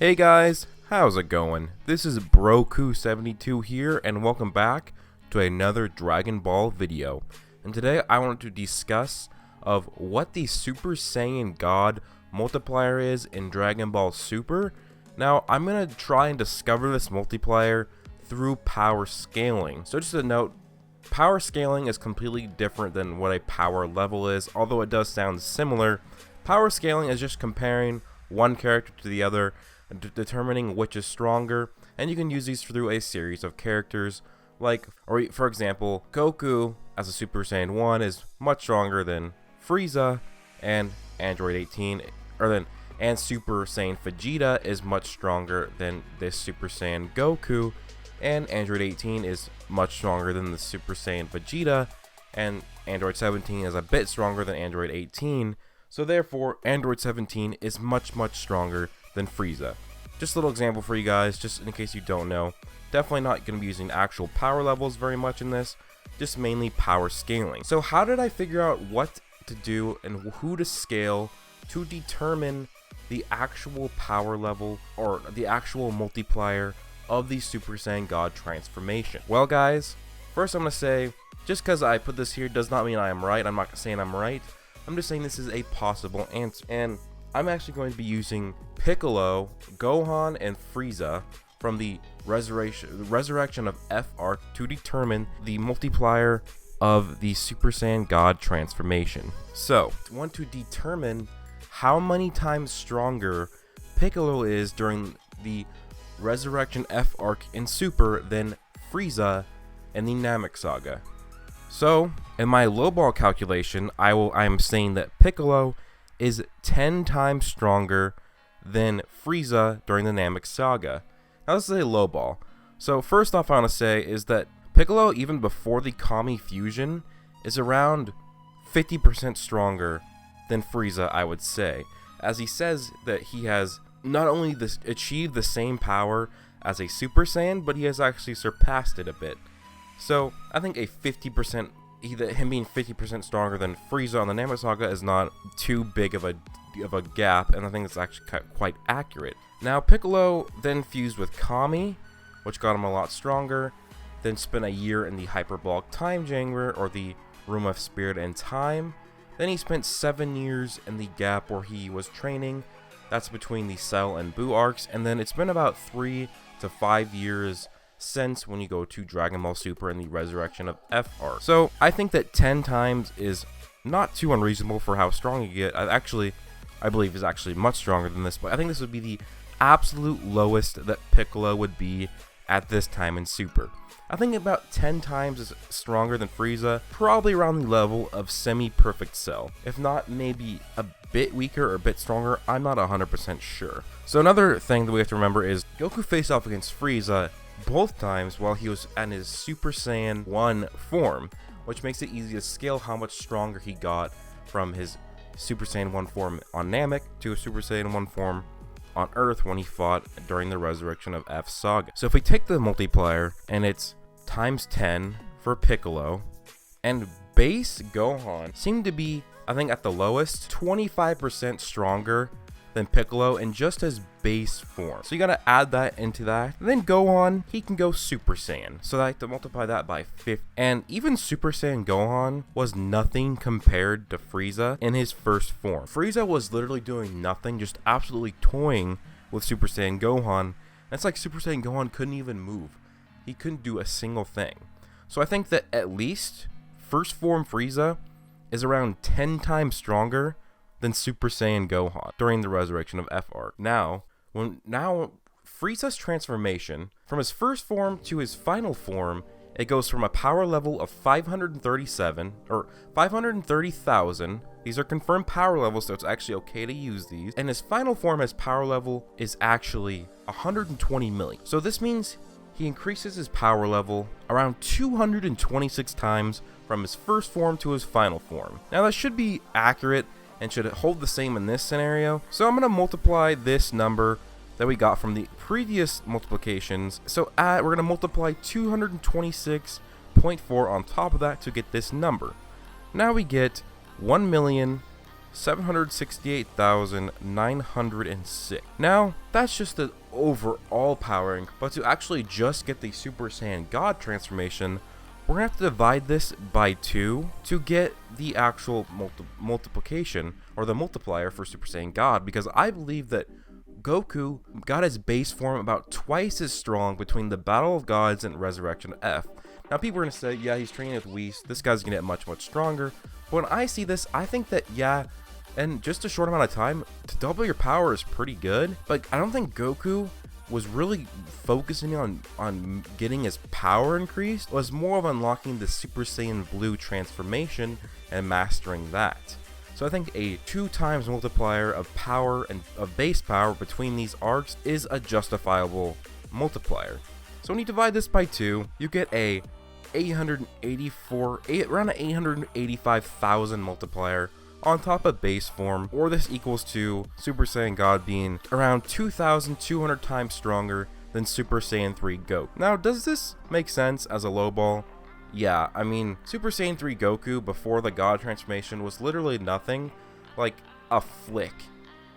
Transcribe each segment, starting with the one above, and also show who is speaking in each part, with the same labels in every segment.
Speaker 1: Hey guys, how's it going? This is Broku72 here, and welcome back to another Dragon Ball video. And today I want to discuss of what the Super Saiyan God multiplier is in Dragon Ball Super. Now I'm going to try and discover this multiplier through power scaling. So just a note, power scaling is completely different than what a power level is, although it does sound similar. Power scaling is just comparing one character to the other, determining which is stronger, and you can use these through a series of characters, like, or for example, Goku as a Super Saiyan 1 is much stronger than Frieza, and Android 18, and Super Saiyan Vegeta is much stronger than this Super Saiyan Goku, and Android 18 is much stronger than the Super Saiyan Vegeta, and Android 17 is a bit stronger than Android 18, so therefore Android 17 is much stronger than Frieza. Just a little example for you guys, just in case you don't know. Definitely not going to be using actual power levels very much in this, just mainly power scaling. So how did I figure out what to do and who to scale to determine the actual power level or the actual multiplier of the Super Saiyan God transformation? Well guys, first I'm going to say, just because I put this here does not mean I am right. I'm not saying I'm right. I'm just saying this is a possible answer. And I'm actually going to be using Piccolo, Gohan, and Frieza from the resurrection of FR to determine the multiplier of the Super Saiyan God transformation. So, I want to determine how many times stronger Piccolo is during the Resurrection F arc in Super than Frieza in the Namek Saga. So, in my lowball calculation, I'm saying that Piccolo is 10 times stronger than Frieza during the Namek Saga. Now this is a lowball. So first off I want to say is that Piccolo, even before the Kami fusion, is around 50% stronger than Frieza, I would say. As he says that he has not only achieved the same power as a Super Saiyan, but he has actually surpassed it a bit. So I think a 50%, him being 50% stronger than Frieza on the Namek Saga is not too big of a gap, and I think it's actually quite accurate. Now Piccolo then fused with Kami, which got him a lot stronger, then spent a year in the Hyperbolic Time Chamber, or the Room of Spirit and Time. Then he spent 7 years in the gap where he was training. That's between the Cell and Buu arcs, and then it's been about 3 to 5 years since when you go to Dragon Ball Super and the Resurrection of F arc. So I think that 10 times is not too unreasonable for how strong you get. I believe is actually much stronger than this, but I think this would be the absolute lowest that Piccolo would be at this time in Super. I think about 10 times is stronger than Frieza, probably around the level of semi-perfect Cell. If not, maybe a bit weaker or a bit stronger, I'm not 100% sure. So another thing that we have to remember is Goku faced off against Frieza both times while he was in his Super Saiyan 1 form, which makes it easy to scale how much stronger he got from his Super Saiyan 1 form on Namek to a Super Saiyan 1 form on Earth when he fought during the Resurrection of F Saga. So if we take the multiplier and it's times 10 for Piccolo, and base Gohan seemed to be, I think at the lowest, 25% stronger than Piccolo in just his base form. So you gotta add that into that. And then Gohan, he can go Super Saiyan. So I have to multiply that by 50. And even Super Saiyan Gohan was nothing compared to Frieza in his first form. Frieza was literally doing nothing, just absolutely toying with Super Saiyan Gohan. It's like Super Saiyan Gohan couldn't even move. He couldn't do a single thing. So I think that at least first form Frieza is around 10 times stronger than Super Saiyan Gohan during the Resurrection of F arc. Now Frieza's transformation from his first form to his final form, it goes from a power level of 537 or 530,000. These are confirmed power levels, so it's actually okay to use these. And his final form, his power level is actually 120 million. So this means he increases his power level around 226 times from his first form to his final form. Now that should be accurate and should hold the same in this scenario. So I'm going to multiply this number that we got from the previous multiplications. So we're going to multiply 226.4 on top of that to get this number. Now we get 1,000,000 768,906. Now, that's just the overall powering, but to actually just get the Super Saiyan God transformation, we're going to have to divide this by 2 to get the actual multiplication, or the multiplier for Super Saiyan God, because I believe that Goku got his base form about twice as strong between the Battle of Gods and Resurrection F. Now people are going to say, yeah, he's training with Whis, this guy's going to get much, much stronger. But when I see this, I think that, yeah, in just a short amount of time, to double your power is pretty good. But I don't think Goku was really focusing on getting his power increased. It was more of unlocking the Super Saiyan Blue transformation and mastering that. So I think a 2 times multiplier of power and of base power between these arcs is a justifiable multiplier. So when you divide this by 2, you get a around an 885,000 multiplier on top of base form, or this equals to Super Saiyan God being around 2,200 times stronger than Super Saiyan 3 Goku. Now, does this make sense as a low ball? Yeah, I mean, Super Saiyan 3 Goku before the God transformation was literally nothing. Like, a flick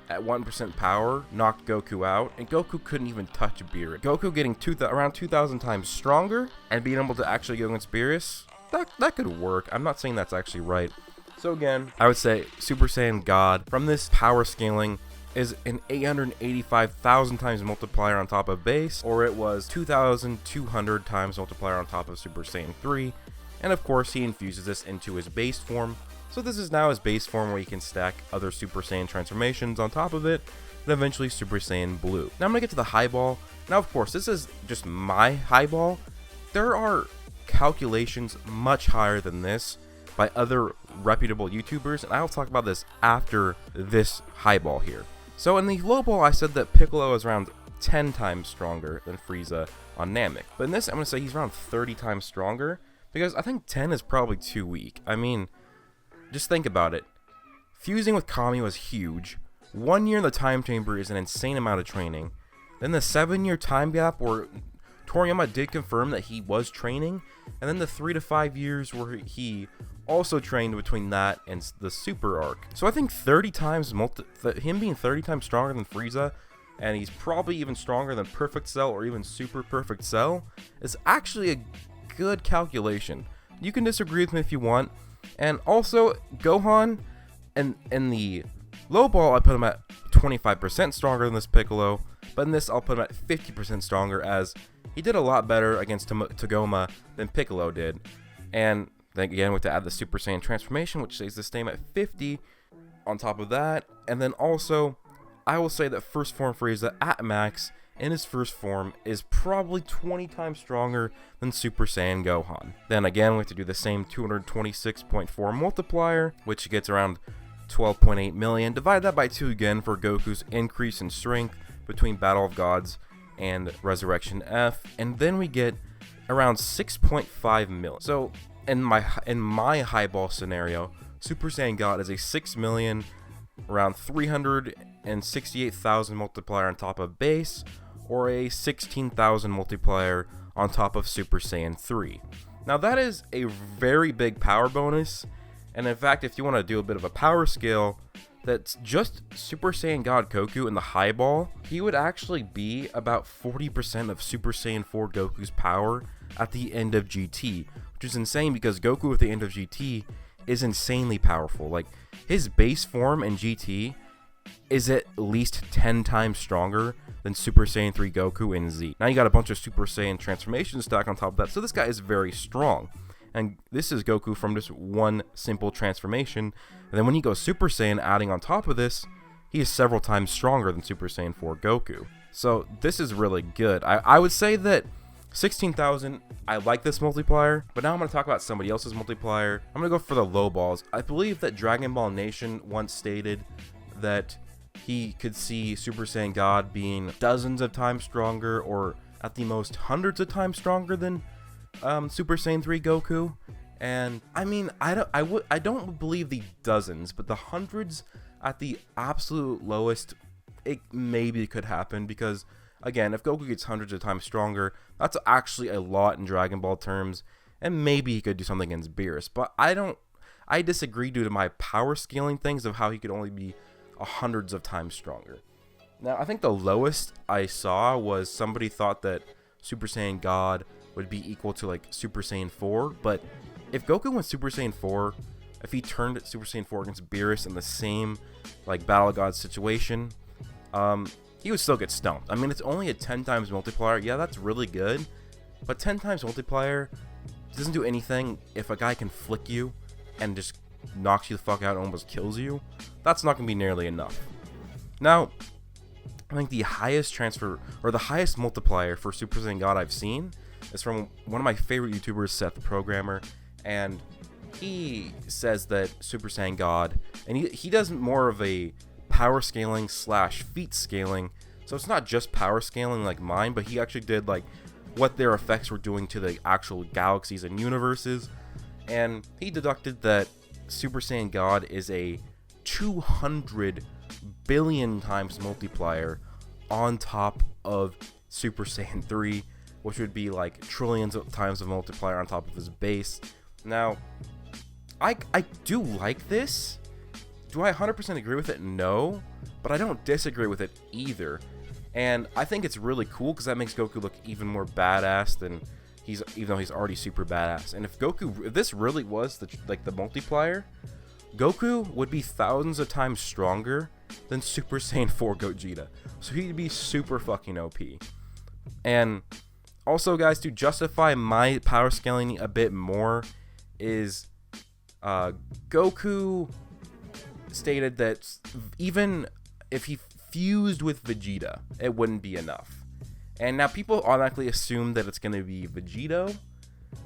Speaker 1: at 1% power knocked Goku out, and Goku couldn't even touch Beerus. Goku getting around 2,000 times stronger and being able to actually go against Beerus, that could work. I'm not saying that's actually right. So again, I would say Super Saiyan God from this power scaling is an 885,000 times multiplier on top of base, or it was 2,200 times multiplier on top of Super Saiyan 3, and of course he infuses this into his base form. So this is now his base form where you can stack other Super Saiyan transformations on top of it, and eventually Super Saiyan Blue. Now I'm going to get to the highball. Now of course this is just my highball. There are calculations much higher than this by other reputable YouTubers, and I'll talk about this after this highball here. So in the low ball, I said that Piccolo is around 10 times stronger than Frieza on Namek. But in this, I'm going to say he's around 30 times stronger, because I think 10 is probably too weak. I mean, just think about it. Fusing with Kami was huge. 1 year in the time chamber is an insane amount of training. Then the 7-year time gap where Toriyama did confirm that he was training, and then the 3 to 5 years where he also trained between that and the Super arc. So I think 30 times him being 30 times stronger than Frieza, and he's probably even stronger than Perfect Cell or even Super Perfect Cell, is actually a good calculation. You can disagree with me if you want. And also Gohan, in the low ball I put him at 25% stronger than this Piccolo, but in this I'll put him at 50% stronger, as he did a lot better against Tagoma than Piccolo did. And then again, we have to add the Super Saiyan transformation, which stays the same at 50 on top of that. And then also, I will say that First Form Frieza at max in his first form is probably 20 times stronger than Super Saiyan Gohan. Then again, we have to do the same 226.4 multiplier, which gets around 12.8 million. Divide that by 2 again for Goku's increase in strength between Battle of Gods and Resurrection F. And then we get around 6.5 million. So in my highball scenario, Super Saiyan God is a 6 million, around 368,000 multiplier on top of base, or a 16,000 multiplier on top of Super Saiyan 3. Now that is a very big power bonus, and in fact, if you want to do a bit of a power scale, that's just Super Saiyan God Goku in the highball, he would actually be about 40% of Super Saiyan 4 Goku's power at the end of GT, which is insane because Goku at the end of GT is insanely powerful. Like, his base form in GT is at least 10 times stronger than Super Saiyan 3 Goku in Z. Now you got a bunch of Super Saiyan transformations stacked on top of that, so this guy is very strong. And this is Goku from just one simple transformation. And then when he goes Super Saiyan, adding on top of this, he is several times stronger than Super Saiyan 4 Goku. So this is really good. I would say that 16,000, I like this multiplier, but now I'm going to talk about somebody else's multiplier. I'm going to go for the low balls. I believe that Dragon Ball Nation once stated that he could see Super Saiyan God being dozens of times stronger, or at the most hundreds of times stronger than Super Saiyan 3 Goku. And I mean, I don't believe the dozens, but the hundreds at the absolute lowest, it maybe could happen, because again, if Goku gets hundreds of times stronger, that's actually a lot in Dragon Ball terms, and maybe he could do something against Beerus. But I I disagree due to my power scaling things of how he could only be hundreds of times stronger. Now, I think the lowest I saw was somebody thought that Super Saiyan God would be equal to like Super Saiyan 4, but if Goku went Super Saiyan 4, if he turned Super Saiyan 4 against Beerus in the same like Battle of God situation, he would still get stumped. I mean, it's only a 10 times multiplier. Yeah, that's really good, but 10 times multiplier doesn't do anything if a guy can flick you and just knocks you the fuck out and almost kills you. That's not going to be nearly enough. Now, I think the highest transfer, or the highest multiplier for Super Saiyan God I've seen is from one of my favorite YouTubers, Seth the Programmer, and he says that Super Saiyan God, and he does more of a power scaling / feat scaling, so it's not just power scaling like mine, but he actually did like what their effects were doing to the actual galaxies and universes, and he deducted that Super Saiyan God is a 200 billion times multiplier on top of Super Saiyan 3, which would be like trillions of times of multiplier on top of his base. Now, I do like this. Do I 100% agree with it? No, but I don't disagree with it either. And I think it's really cool because that makes Goku look even more badass than even though he's already super badass. And if this really was the multiplier, Goku would be thousands of times stronger than Super Saiyan 4 Gogeta. So he'd be super fucking OP. And also, guys, to justify my power scaling a bit more is Goku stated that even if he fused with Vegeta, it wouldn't be enough. And now people automatically assume that it's going to be Vegito.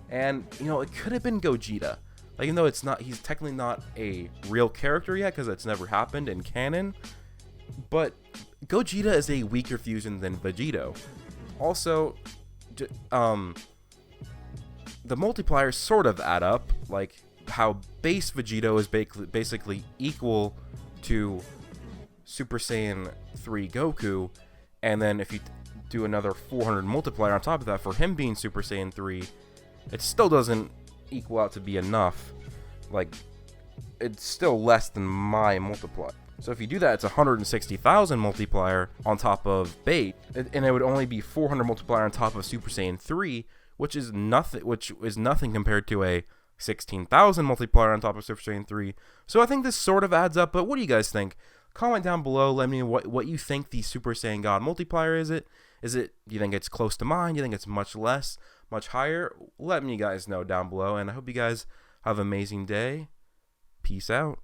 Speaker 1: And, you know, it could have been Gogeta. Like, even though it's not, he's technically not a real character yet because it's never happened in canon. But Gogeta is a weaker fusion than Vegito. Also, the multipliers sort of add up. Like, how base Vegito is basically equal to Super Saiyan 3 Goku. And then if you do another 400 multiplier on top of that for him being Super Saiyan 3, it still doesn't equal out to be enough. Like, it's still less than my multiplier. So if you do that, it's 160,000 multiplier on top of bait, and it would only be 400 multiplier on top of Super Saiyan 3, which is nothing compared to a 16,000 multiplier on top of Super Saiyan 3. So I think this sort of adds up, but what do you guys think? Comment down below, let me know what you think the Super Saiyan God multiplier is. Do you think it's close to mine? Do you think it's much less, much higher? Let me guys know down below, and I hope you guys have an amazing day. Peace out.